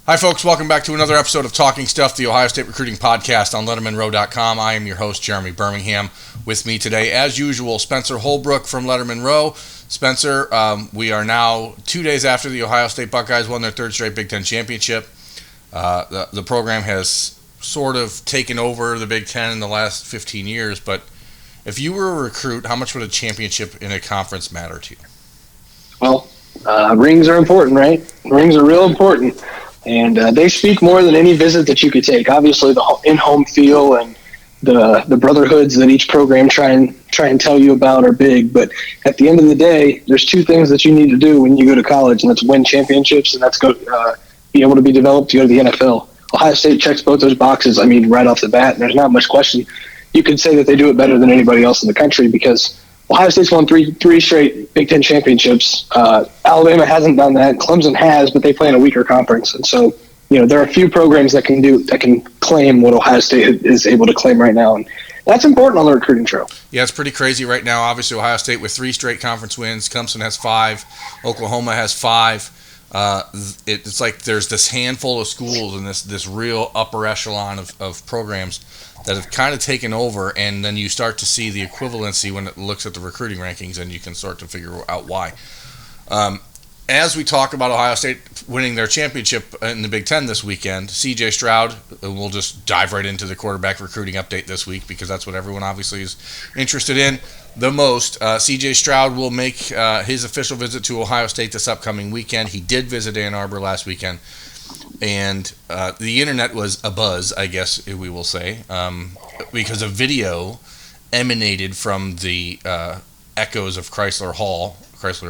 Hi, folks. Welcome back to another episode of Talking Stuff, the Ohio State Recruiting Podcast on LettermenRow.com. I am your host, Jeremy Birmingham. With me today, as usual, Spencer Holbrook from Lettermen Row. Spencer, we are now 2 days after the Ohio State Buckeyes won their third straight Big Ten championship. The program has sort of taken over the Big Ten in the last 15 years, but if you were a recruit, how much would a championship in a conference matter to you? Well, rings are important, right? Rings are real important. And they speak more than any visit that you could take. Obviously, the in-home feel and the brotherhoods that each program try and tell you about are big. But at the end of the day, there's two things that you need to do when you go to college, and that's win championships, and that's be able to be developed to go to the NFL. Ohio State checks both those boxes. I mean, right off the bat, and there's not much question. You could say that they do it better than anybody else in the country because Ohio State's won three straight Big Ten championships. Alabama hasn't done that. Clemson has, but they play in a weaker conference. And so, there are a few programs that can claim what Ohio State is able to claim right now. And that's important on the recruiting trail. Yeah, it's pretty crazy right now. Obviously, Ohio State with 3 straight conference wins. Clemson has 5. Oklahoma has 5. It's like there's this handful of schools and this real upper echelon of programs that have kind of taken over, and then you start to see the equivalency when it looks at the recruiting rankings, and you can start to figure out why. As we talk about Ohio State winning their championship in the Big Ten this weekend, C.J. Stroud, we'll just dive right into the quarterback recruiting update this week because that's what everyone obviously is interested in the most. C.J. Stroud will make his official visit to Ohio State this upcoming weekend. He did visit Ann Arbor last weekend. And the internet was abuzz, I guess we will say, because a video emanated from the echoes of Chrysler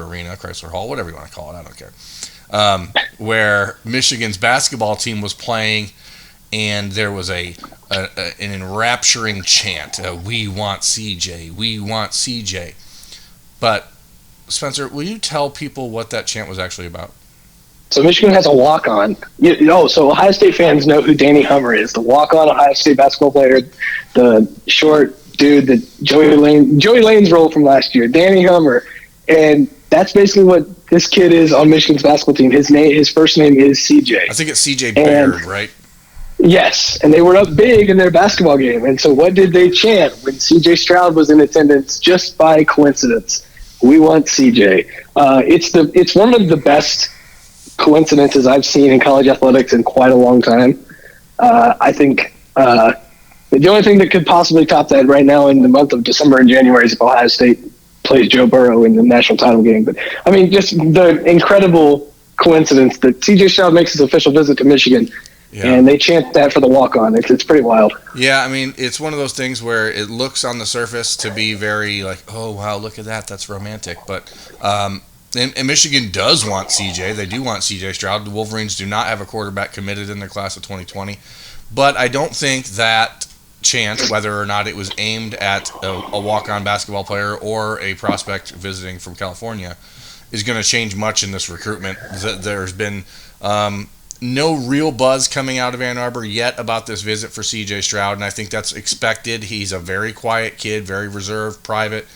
Arena, Chrysler Hall, whatever you want to call it, I don't care, where Michigan's basketball team was playing, and there was an enrapturing chant, "We want CJ, we want CJ." But, Spencer, will you tell people what that chant was actually about? So Michigan has a walk-on. So Ohio State fans know who Danny Hummer is, the walk-on Ohio State basketball player, the short dude that Joey Lane's role from last year, Danny Hummer. And that's basically what this kid is on Michigan's basketball team. His first name is CJ. I think it's CJ Baird, right? Yes, and they were up big in their basketball game. And so what did they chant when CJ Stroud was in attendance? Just by coincidence, we want CJ. It's one of the best coincidences I've seen in college athletics in quite a long time. I think the only thing that could possibly top that right now in the month of December and January is if Ohio State plays Joe Burrow in the national title game. But I mean, just the incredible coincidence that CJ Stroud makes his official visit to Michigan, and they chant that for the walk-on. It's pretty wild. Yeah, I mean, it's one of those things where it looks on the surface to be very like, oh wow, look at that, that's romantic, but. And Michigan does want CJ. They do want CJ Stroud. The Wolverines do not have a quarterback committed in their class of 2020. But I don't think that chant, whether or not it was aimed at a walk-on basketball player or a prospect visiting from California, is going to change much in this recruitment. There's been no real buzz coming out of Ann Arbor yet about this visit for CJ Stroud, and I think that's expected. He's a very quiet kid, very reserved, private.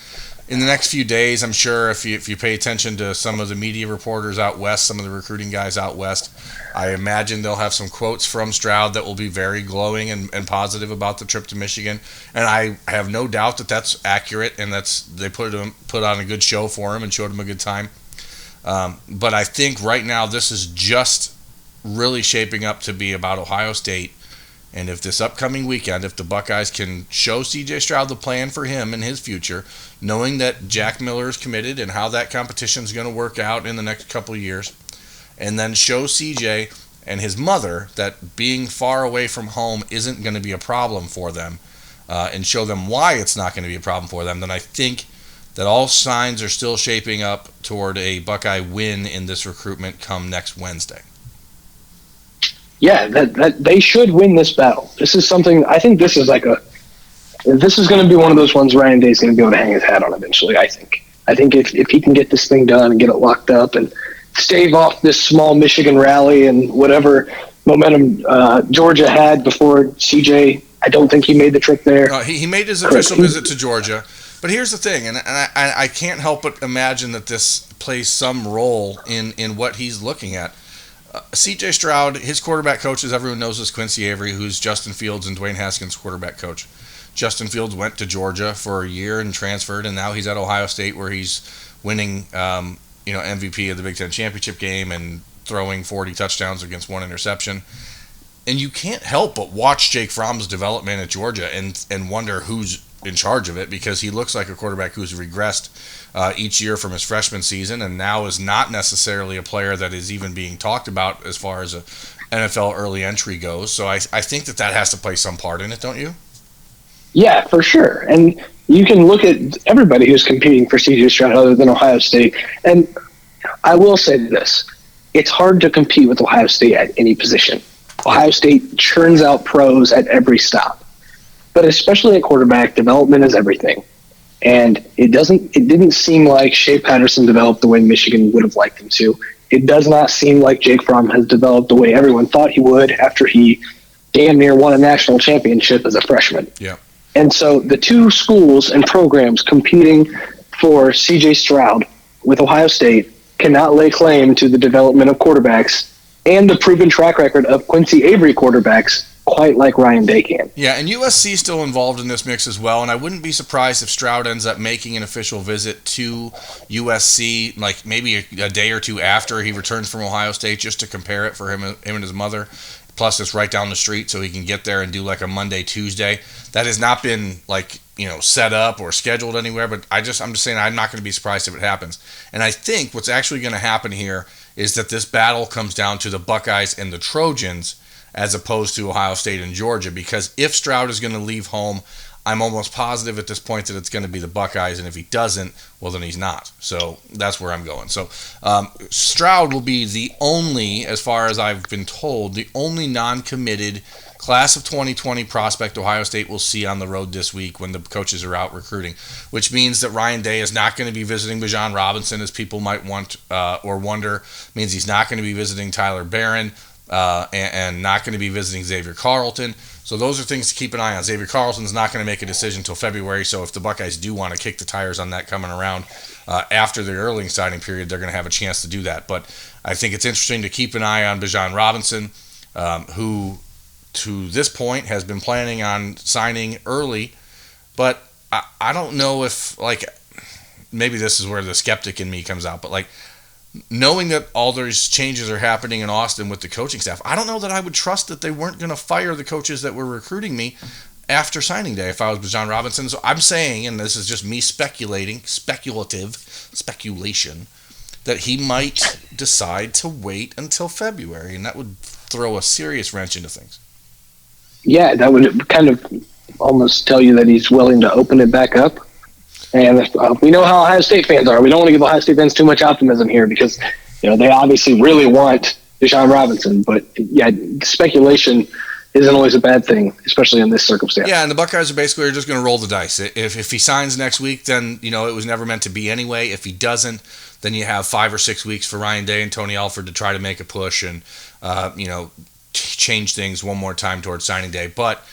In the next few days, I'm sure if you pay attention to some of the media reporters out west, some of the recruiting guys out west, I imagine they'll have some quotes from Stroud that will be very glowing and positive about the trip to Michigan. And I have no doubt that that's accurate and they put on a good show for him and showed him a good time. But I think right now this is just really shaping up to be about Ohio State. And if this upcoming weekend, if the Buckeyes can show C.J. Stroud the plan for him and his future, knowing that Jack Miller is committed and how that competition is going to work out in the next couple of years, and then show C.J. and his mother that being far away from home isn't going to be a problem for them, and show them why it's not going to be a problem for them, then I think that all signs are still shaping up toward a Buckeye win in this recruitment come next Wednesday. Yeah, that they should win this battle. This is something, I think this is going to be one of those ones Ryan Day's going to be able to hang his hat on eventually, I think. I think if he can get this thing done and get it locked up and stave off this small Michigan rally and whatever momentum Georgia had before CJ, I don't think he made the trip there. He made his official visit to Georgia. But here's the thing, and I can't help but imagine that this plays some role in what he's looking at. C.J. Stroud, his quarterback coach, as everyone knows, is Quincy Avery, who's Justin Fields and Dwayne Haskins' quarterback coach. Justin Fields went to Georgia for a year and transferred, and now he's at Ohio State where he's winning, MVP of the Big Ten championship game and throwing 40 touchdowns against one interception. And you can't help but watch Jake Fromm's development at Georgia and wonder who's in charge of it, because he looks like a quarterback who's regressed each year from his freshman season and now is not necessarily a player that is even being talked about as far as a NFL early entry goes. So I think that has to play some part in it, don't you? Yeah, for sure. And you can look at everybody who's competing for C.J. Stroud other than Ohio State. And I will say this. It's hard to compete with Ohio State at any position. Ohio State churns out pros at every stop. But especially at quarterback, development is everything. And it didn't seem like Shea Patterson developed the way Michigan would have liked him to. It does not seem like Jake Fromm has developed the way everyone thought he would after he damn near won a national championship as a freshman. Yeah. And so the two schools and programs competing for C.J. Stroud with Ohio State cannot lay claim to the development of quarterbacks and the proven track record of Quincy Avery quarterbacks quite like Ryan Day can. Yeah, and USC is still involved in this mix as well, and I wouldn't be surprised if Stroud ends up making an official visit to USC, like maybe a day or two after he returns from Ohio State, just to compare it for him and his mother. Plus, it's right down the street, so he can get there and do like a Monday, Tuesday. That has not been set up or scheduled anywhere, but I'm just saying I'm not going to be surprised if it happens. And I think what's actually going to happen here is that this battle comes down to the Buckeyes and the Trojans as opposed to Ohio State and Georgia, because if Stroud is going to leave home, I'm almost positive at this point that it's going to be the Buckeyes, and if he doesn't, well, then he's not. So that's where I'm going. So Stroud will be the only, as far as I've been told, the only non-committed class of 2020 prospect Ohio State will see on the road this week when the coaches are out recruiting, which means that Ryan Day is not going to be visiting Bijan Robinson, as people might want or wonder. It means he's not going to be visiting Tyler Barron and not going to be visiting Xavier Carlton. So those are things to keep an eye on. Xavier Carlton's not going to make a decision until February, so if the Buckeyes do want to kick the tires on that coming around after the early signing period, they're going to have a chance to do that. But I think it's interesting to keep an eye on Bijan Robinson, who to this point has been planning on signing early, but I don't know if, maybe this is where the skeptic in me comes out, but knowing that all those changes are happening in Austin with the coaching staff, I don't know that I would trust that they weren't going to fire the coaches that were recruiting me after signing day if I was Bijan Robinson. So I'm saying, and this is just me speculation, that he might decide to wait until February, and that would throw a serious wrench into things. Yeah, that would kind of almost tell you that he's willing to open it back up. And we know how Ohio State fans are. We don't want to give Ohio State fans too much optimism here because, they obviously really want Bijan Robinson. But, yeah, speculation isn't always a bad thing, especially in this circumstance. Yeah, and the Buckeyes are basically just going to roll the dice. If he signs next week, then, it was never meant to be anyway. If he doesn't, then you have 5 or 6 weeks for Ryan Day and Tony Alford to try to make a push and, change things one more time towards signing day. But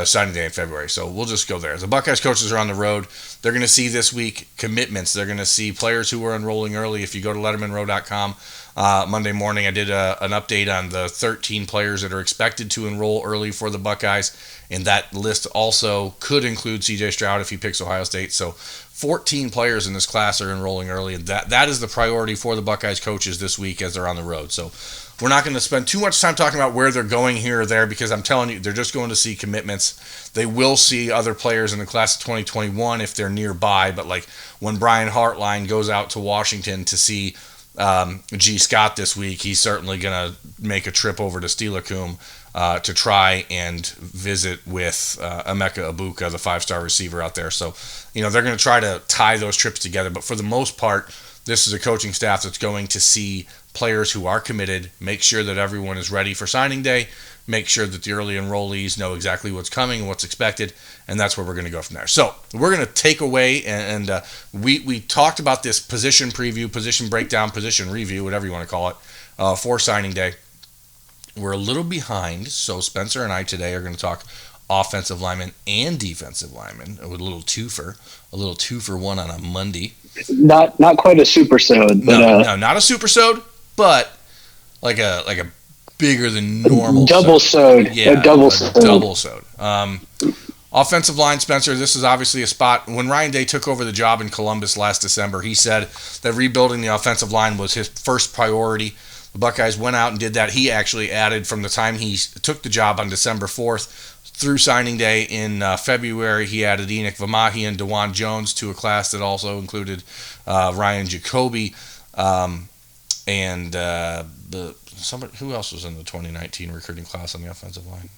signing day in February. So we'll just go there. The Buckeyes coaches are on the road. They're going to see this week commitments. They're going to see players who are enrolling early. If you go to lettermenrow.com Monday morning, I did an update on the 13 players that are expected to enroll early for the Buckeyes, and that list also could include C.J. Stroud if he picks Ohio State. So 14 players in this class are enrolling early, and that is the priority for the Buckeyes coaches this week as they're on the road. So we're not going to spend too much time talking about where they're going here or there because I'm telling you, they're just going to see commitments. They will see other players in the class of 2021 if they're nearby, but when Brian Hartline goes out to Washington to see G. Scott this week, he's certainly going to make a trip over to Steilacoom to try and visit with Emeka Ibuka, the 5-star receiver out there. So, they're going to try to tie those trips together, but for the most part, this is a coaching staff that's going to see players who are committed, make sure that everyone is ready for signing day, make sure that the early enrollees know exactly what's coming and what's expected, and that's where we're going to go from there. So we're going to take away, and we talked about this position preview, position breakdown, position review, whatever you want to call it, for signing day. We're a little behind, so Spencer and I today are going to talk offensive linemen and defensive linemen, with a little two for one on a Monday. Not quite a supersode. But, no, not a supersode, but like a bigger than normal double sewed. Yeah, a double sewed. Double sewed. Offensive line, Spencer, this is obviously a spot. When Ryan Day took over the job in Columbus last December, he said that rebuilding the offensive line was his first priority. The Buckeyes went out and did that. He actually added from the time he took the job on December 4th through signing day in February, he added Enoch Vamahi and DeJuan Jones to a class that also included Ryan Jacoby and who else was in the 2019 recruiting class on the offensive line?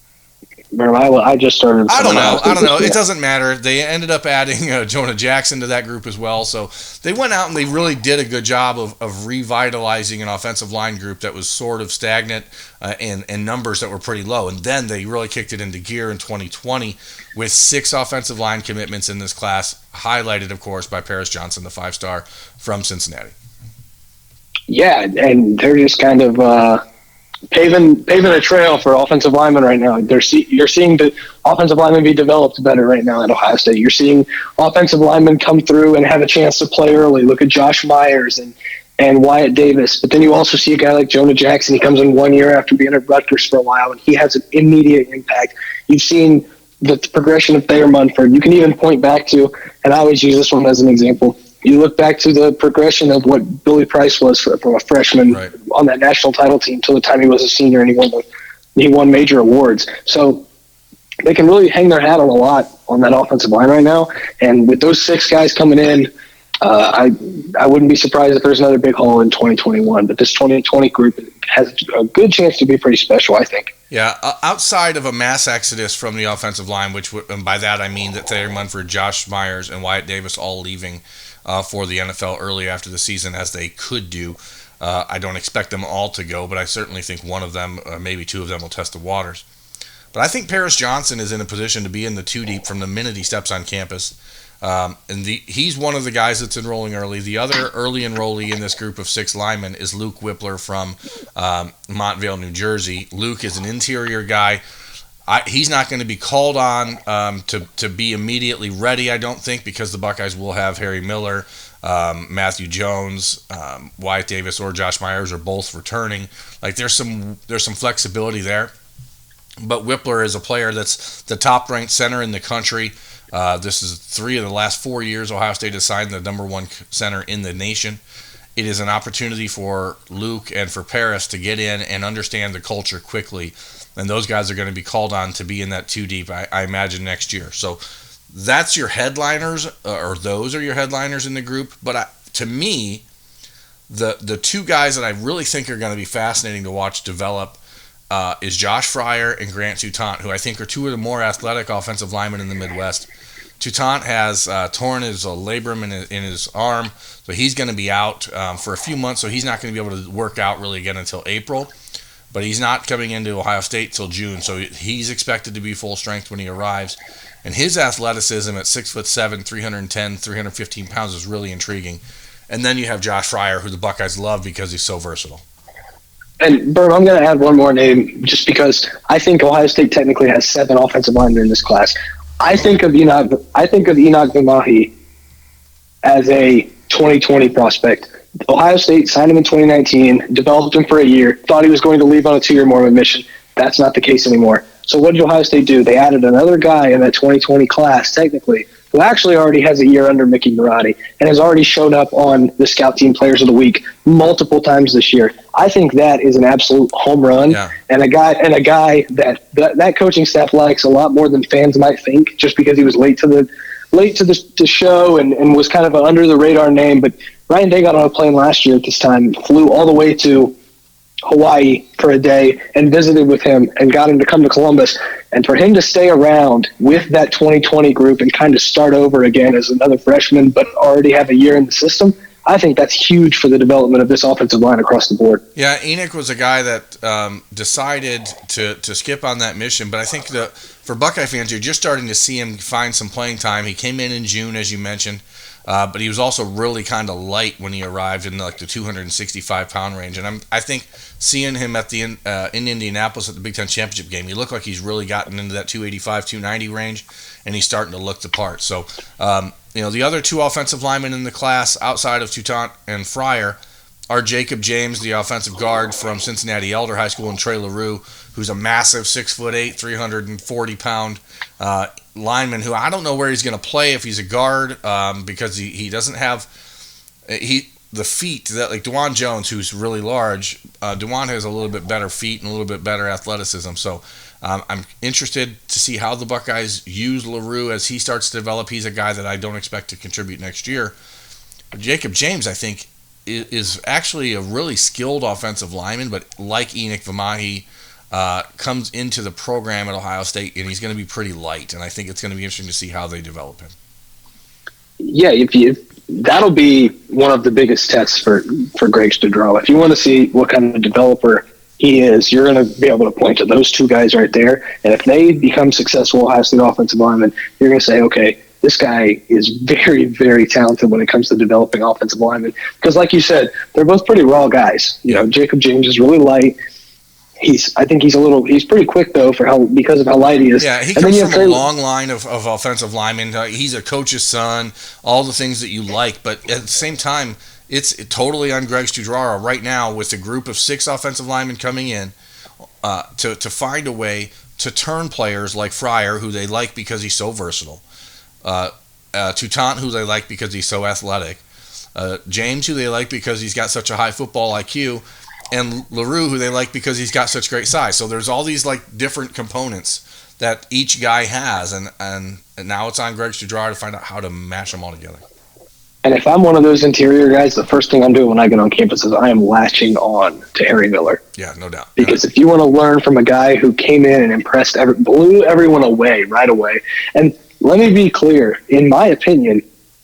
I just started. I don't know. It doesn't matter. They ended up adding Jonah Jackson to that group as well. So they went out and they really did a good job of revitalizing an offensive line group that was sort of stagnant and numbers that were pretty low. And then they really kicked it into gear in 2020 with 6 offensive line commitments in this class, highlighted, of course, by Paris Johnson, the 5-star from Cincinnati. Yeah, and they're just kind of paving a trail for offensive linemen right now. You're seeing the offensive linemen be developed better right now at Ohio State. You're seeing offensive linemen come through and have a chance to play early. Look at Josh Myers and Wyatt Davis. But then you also see a guy like Jonah Jackson. He comes in 1 year after being at Rutgers for a while, and he has an immediate impact. You've seen the progression of Thayer Munford. You can even point back to, and I always use this one as an example, you look back to the progression of what Billy Price was from a freshman on that national title team till the time he was a senior, and he won major awards. So they can really hang their hat on a lot on that offensive line right now. And with those 6 guys coming in, I wouldn't be surprised if there's another big hole in 2021. But this 2020 group has a good chance to be pretty special, I think. Yeah, outside of a mass exodus from the offensive line, and by that I mean that Thayer Munford, Josh Myers, and Wyatt Davis all leaving for the NFL early after the season, as they could do. I don't expect them all to go, but I certainly think one of them, or maybe 2 of them, will test the waters. But I think Paris Johnson is in a position to be in the 2 deep from the minute he steps on campus. He's one of the guys that's enrolling early. The other early enrollee in this group of 6 linemen is Luke Whippler from Montvale, New Jersey. Luke is an interior guy. He's not going to be called on to be immediately ready, I don't think, because the Buckeyes will have Harry Miller, Matthew Jones, Wyatt Davis, or Josh Myers are both returning. Like there's some flexibility there. But Whippler is a player that's the top-ranked center in the country. This is 3 of the last 4 years Ohio State has signed the number 1 center in the nation. It is an opportunity for Luke and for Paris to get in and understand the culture quickly. And those guys are going to be called on to be in that 2 deep, I imagine, next year. So that's your headliners, or those are your headliners in the group. But to me, the 2 guys that I really think are going to be fascinating to watch develop is Josh Fryer and Grant Toutant, who I think are 2 of the more athletic offensive linemen in the Midwest. Toutant has torn his labrum in his arm, so he's going to be out for a few months, so he's not going to be able to work out really again until April. But he's not coming into Ohio State till June, so he's expected to be full strength when he arrives. And his athleticism at 6'7", 310, 315 pounds is really intriguing. And then you have Josh Fryer, who the Buckeyes love because he's so versatile. And Berm, I'm going to add one more name just because I think Ohio State technically has 7 offensive linemen in this class. I think of Enoch Vamahi as a 2020 prospect. Ohio State signed him in 2019, developed him for a year, thought he was going to leave on a 2-year Mormon mission. That's not the case anymore. So what did Ohio State do? They added another guy in that 2020 class, technically, who actually already has a year under Mickey Marotti and has already shown up on the Scout Team Players of the Week multiple times this year. I think that is an absolute home run, and a guy that coaching staff likes a lot more than fans might think, just because he was late to the show and was kind of an under the radar name. But Ryan Day got on a plane last year at this time, flew all the way to Hawaii for a day and visited with him and got him to come to Columbus. And for him to stay around with that 2020 group and kind of start over again as another freshman, but already have a year in the system, I think that's huge for the development of this offensive line across the board. Yeah, Enoch was a guy that decided to skip on that mission, but I think for Buckeye fans, you're just starting to see him find some playing time. He came in June, as you mentioned, but he was also really kind of light when he arrived in like the 265-pound range. And I think seeing him at in Indianapolis at the Big Ten Championship game, he looked like he's really gotten into that 285, 290 range, and he's starting to look the part. So, the other 2 offensive linemen in the class outside of Toutant and Fryer, are Jacob James, the offensive guard from Cincinnati Elder High School, and Trey LaRue, who's a massive 6'8", 340-pound lineman who I don't know where he's going to play if he's a guard because he doesn't have the feet that like DeJuan Jones, who's really large. DeJuan has a little bit better feet and a little bit better athleticism. So I'm interested to see how the Buckeyes use LaRue as he starts to develop. He's a guy that I don't expect to contribute next year. But Jacob James, I think, is actually a really skilled offensive lineman, but like Enoch Vamahi, comes into the program at Ohio State, and he's going to be pretty light, and I think it's going to be interesting to see how they develop him. Yeah, that'll be one of the biggest tests for Greg Studraw. If you want to see what kind of developer he is, you're going to be able to point to those two guys right there, and if they become successful Ohio State offensive linemen, you're going to say, okay, this guy is very, very talented when it comes to developing offensive linemen. Because like you said, they're both pretty raw guys. You know, Jacob James is really light. I think he's pretty quick though because of how light he is. Yeah, he comes from a long line of offensive linemen. He's a coach's son, all the things that you like. But at the same time, it's totally on Greg Studraw right now with a group of 6 offensive linemen coming in to find a way to turn players like Fryer, who they like because he's so versatile, Toutant, who they like because he's so athletic, James, who they like because he's got such a high football IQ, and LaRue, who they like because he's got such great size. So there's all these like different components that each guy has, and now it's on Greg Studraw to find out how to mash them all together. And if I'm one of those interior guys, the first thing I'm doing when I get on campus is I am latching on to Harry Miller. Yeah, no doubt. Because if you want to learn from a guy who came in and blew everyone away right away, and let me be clear, in my opinion,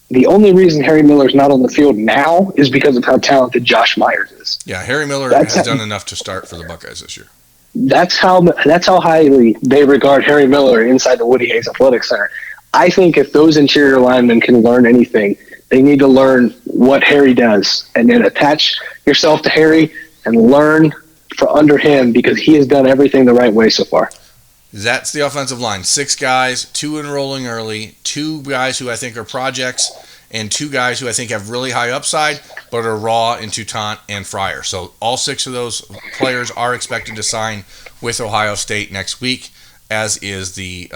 the only reason Harry Miller's not on the field now is because of how talented Josh Myers is. Yeah, Harry Miller has done enough to start for the Buckeyes this year. That's how highly they regard Harry Miller inside the Woody Hayes Athletic Center. I think if those interior linemen can learn anything, they need to learn what Harry does and then attach yourself to Harry and learn under him because he has done everything the right way so far. That's the offensive line. 6 guys, 2 enrolling early, 2 guys who I think are projects, and 2 guys who I think have really high upside but are raw in Toutant and Fryer. So all 6 of those players are expected to sign with Ohio State next week, as is the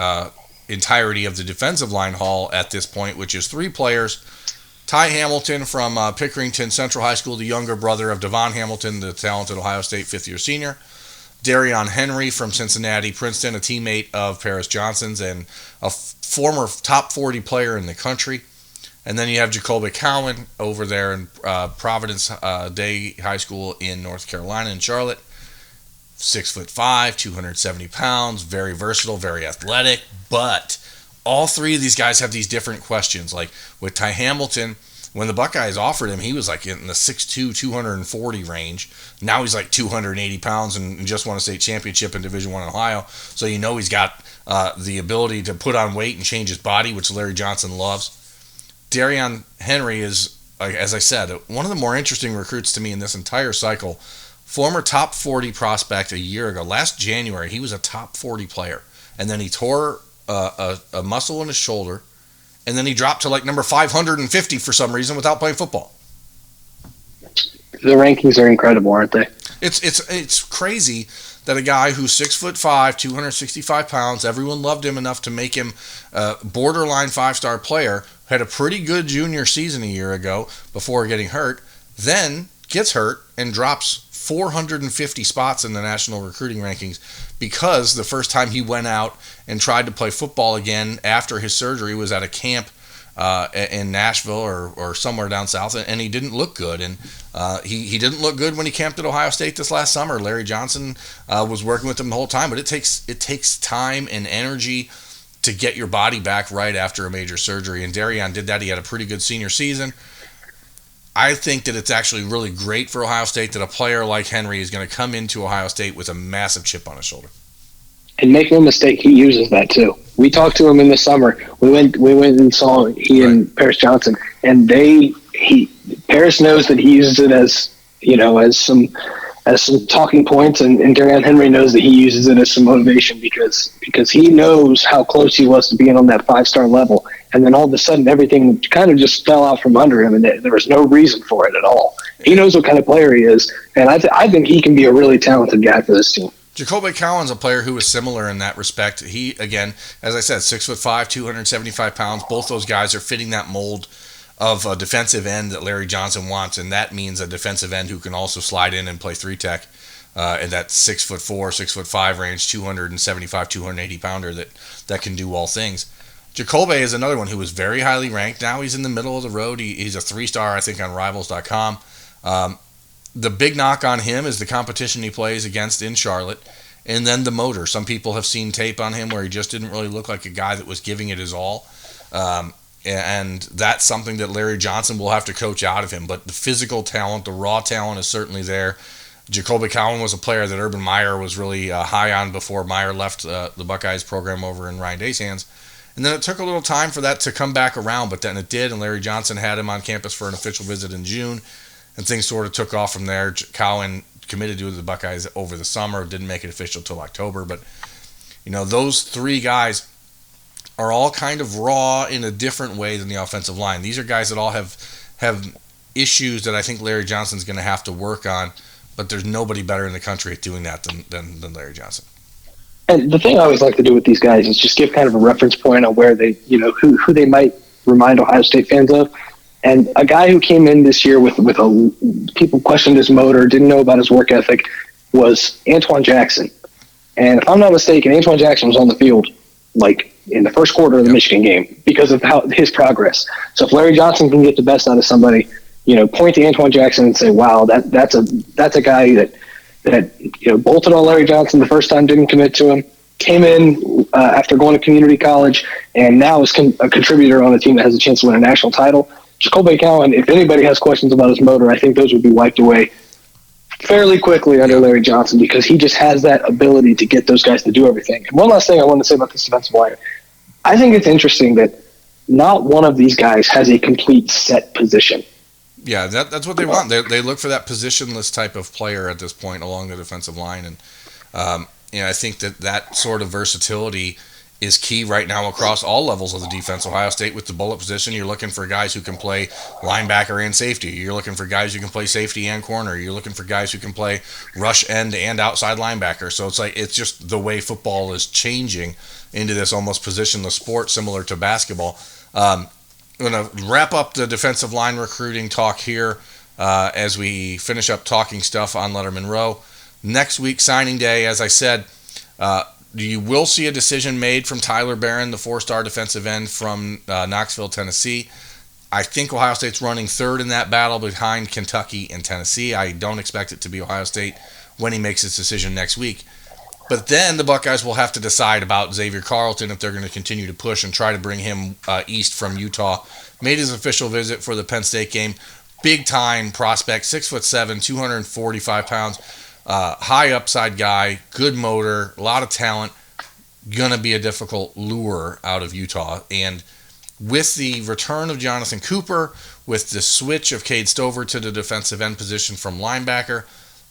entirety of the defensive line haul at this point, which is 3 players. Ty Hamilton from Pickerington Central High School, the younger brother of Devon Hamilton, the talented Ohio State fifth-year senior. Darion Henry from Cincinnati Princeton, a teammate of Paris Johnson's and a former top 40 player in the country. And then you have Jacoby Cowan over there in Providence Day High School in North Carolina in Charlotte. 6'5", 270 pounds, very versatile, very athletic, but all 3 of these guys have these different questions. Like with Ty Hamilton, when the Buckeyes offered him, he was like in the 6'2", 240 range. Now he's like 280 pounds and just won a state championship in Division I in Ohio. So you know he's got the ability to put on weight and change his body, which Larry Johnson loves. Darion Henry is, as I said, one of the more interesting recruits to me in this entire cycle. Former top 40 prospect a year ago. Last January, he was a top 40 player. And then he tore a muscle in his shoulder, and then he dropped to like number 550 for some reason without playing football. The rankings are incredible, aren't they? It's crazy that a guy who's 6'5", 265 pounds, everyone loved him enough to make him a borderline 5-star player, had a pretty good junior season a year ago before getting hurt, then gets hurt and drops 450 spots in the national recruiting rankings because the first time he went out and tried to play football again after his surgery was at a camp in Nashville or somewhere down south, and he didn't look good. And he didn't look good when he camped at Ohio State this last summer. Larry Johnson was working with him the whole time, but it takes time and energy to get your body back right after a major surgery. And Darion did that. He had a pretty good senior season. I think that it's actually really great for Ohio State that a player like Henry is going to come into Ohio State with a massive chip on his shoulder. And make no mistake, he uses that too. We talked to him in the summer. We went and saw he and Paris Johnson, and Paris knows that he uses it as some talking points, and Darion Henry knows that he uses it as some motivation because he knows how close he was to being on that 5-star level, and then all of a sudden everything kind of just fell out from under him, and there was no reason for it at all. He knows what kind of player he is, and I think he can be a really talented guy for this team. Jacoby Cowan's a player who was similar in that respect. He, again, as I said, 6'5", 275 pounds. Both those guys are fitting that mold of a defensive end that Larry Johnson wants, and that means a defensive end who can also slide in and play 3-tech in that 6'4", 6'5" range, 275, 280 pounder that can do all things. Jacoby is another one who was very highly ranked. Now he's in the middle of the road. He's a 3-star, I think, on Rivals.com. The big knock on him is the competition he plays against in Charlotte, and then the motor. Some people have seen tape on him where he just didn't really look like a guy that was giving it his all. And that's something that Larry Johnson will have to coach out of him. But the physical talent, the raw talent is certainly there. Jacoby Cowan was a player that Urban Meyer was really high on before Meyer left the Buckeyes program over in Ryan Day's hands. And then it took a little time for that to come back around, but then it did, and Larry Johnson had him on campus for an official visit in June, and things sort of took off from there. Cowan committed to the Buckeyes over the summer, didn't make it official till October, but those three guys are all kind of raw in a different way than the offensive line. These are guys that all have issues that I think Larry Johnson's going to have to work on, but there's nobody better in the country at doing that than Larry Johnson. And the thing I always like to do with these guys is just give kind of a reference point on where they, who they might remind Ohio State fans of. And a guy who came in this year with people questioned his motor, didn't know about his work ethic, was Antoine Jackson. And if I'm not mistaken, Antoine Jackson was on the field like in the first quarter of the Michigan game because of his progress. So if Larry Johnson can get the best out of somebody, point to Antoine Jackson and say, "Wow, that's a guy that bolted on Larry Johnson the first time, didn't commit to him, came in after going to community college, and now is a contributor on a team that has a chance to win a national title." Jacoby Cowan, if anybody has questions about his motor, I think those would be wiped away fairly quickly under Larry Johnson because he just has that ability to get those guys to do everything. And one last thing I want to say about this defensive line. I think it's interesting that not one of these guys has a complete set position. Yeah, that's what they want. They look for that positionless type of player at this point along the defensive line, and I think that sort of versatility is key right now across all levels of the defense. Ohio State with the bullet position, you're looking for guys who can play linebacker and safety. You're looking for guys who can play safety and corner. You're looking for guys who can play rush end and outside linebacker. So it's just the way football is changing into this almost positionless sport similar to basketball. I'm going to wrap up the defensive line recruiting talk here as we finish up talking stuff on Lettermen Row. Next week, signing day, as I said, you will see a decision made from Tyler Barron, the 4-star defensive end from Knoxville, Tennessee. I think Ohio State's running third in that battle behind Kentucky and Tennessee. I don't expect it to be Ohio State when he makes his decision next week. But then the Buckeyes will have to decide about Xavier Carlton if they're going to continue to push and try to bring him east from Utah. Made his official visit for the Penn State game. Big-time prospect, 6'7", 245 pounds. High upside guy, good motor, a lot of talent, gonna be a difficult lure out of Utah. And with the return of Jonathan Cooper, with the switch of Cade Stover to the defensive end position from linebacker,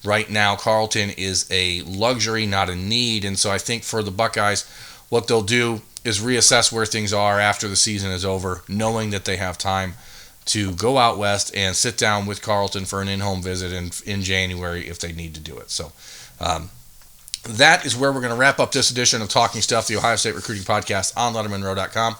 right now Carlton is a luxury, not a need. And so I think for the Buckeyes, what they'll do is reassess where things are after the season is over, knowing that they have time to go out west and sit down with Carlton for an in-home visit in January if they need to do it. So that is where we're going to wrap up this edition of Talking Stuff, the Ohio State Recruiting Podcast on LettermenRow.com.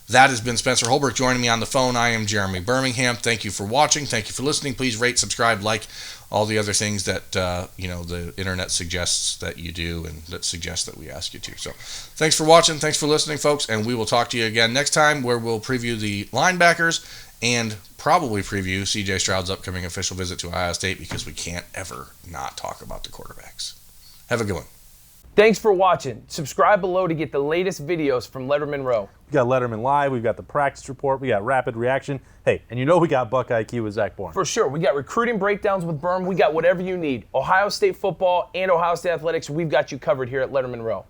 That has been Spencer Holbrook. Joining me on the phone, I am Jeremy Birmingham. Thank you for watching. Thank you for listening. Please rate, subscribe, like, all the other things that the internet suggests that you do and that suggests that we ask you to. So thanks for watching. Thanks for listening, folks. And we will talk to you again next time where we'll preview the linebackers and probably preview CJ Stroud's upcoming official visit to Ohio State because we can't ever not talk about the quarterbacks. Have a good one. Thanks for watching. Subscribe below to get the latest videos from Lettermen Row. We got Letterman Live, we've got the practice report, we got rapid reaction. Hey, and we got Buck IQ with Zach Bourne. For sure. We got recruiting breakdowns with Berm. We got whatever you need. Ohio State football and Ohio State athletics, we've got you covered here at Lettermen Row.